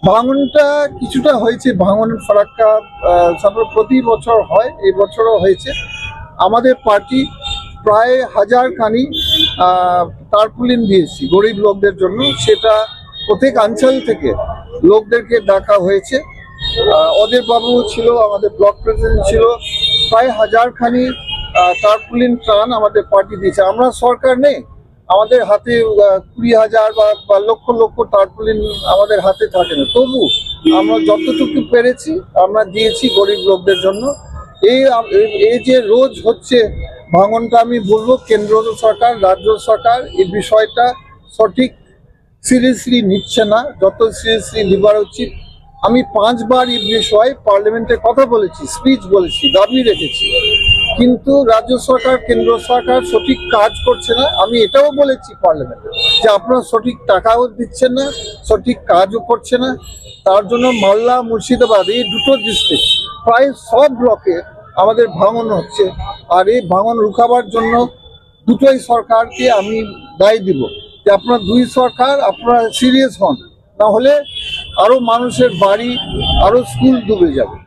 ভাঙনটা কিছুটা হয়েছে, ভাঙনের ফারাক্কা তারপর প্রতি বছর হয়, এই বছরও হয়েছে। আমাদের পার্টি প্রায় 1000 খানি টার্পুলিন দিয়েছি গরিব লোকদের জন্য। সেটা প্রত্যেক অঞ্চল থেকে লোকদেরকে ডাকা হয়েছে। অধীর বাবু ছিল, আমাদের ব্লক প্রেসিডেন্ট ছিল, প্রায় 1000 খানি টার্পুলিন ত্রাণ আমাদের পার্টি দিয়েছে। আমরা সরকার নেই, আমাদের হাতে 20,000 বা লক্ষ লক্ষ টার্পুলিন আমাদের হাতে থাকে না, তবু আমরা যতটুকু পেরেছি আমরা দিয়েছি গরিব লোকদের জন্য। এই এই যে রোজ হচ্ছে ভাঙনটা, আমি বলবো কেন্দ্র সরকার, রাজ্য সরকার এই বিষয়টা সঠিক সিরিয়াসলি নিচ্ছে না, যত সিরিয়াসলি নেবার উচিত। আমি 5 বার এই বিষয়ে পার্লামেন্টে কথা বলেছি, স্পিচ বলেছি, দাবি রেখেছি, কিন্তু রাজ্য সরকার কেন্দ্র সরকার সঠিক কাজ করছে না। আমি এটাও বলেছি পার্লামেন্টে যে আপনারা সঠিক টাকাও দিচ্ছেন না, সঠিক কাজও করছে না। তার জন্য মালদা, মুর্শিদাবাদ এই দুটো ডিস্ট্রিক্ট প্রায় সব ব্লকে আমাদের ভাঙন হচ্ছে। আর এই ভাঙন রুখাবার জন্য দুটোই সরকারকে আমি দায় দিব যে আপনারা দুই সরকার আপনারা সিরিয়াস হন, না হলে আরো মানুষের বাড়ি, আরো স্কুল ডুবে যাবে।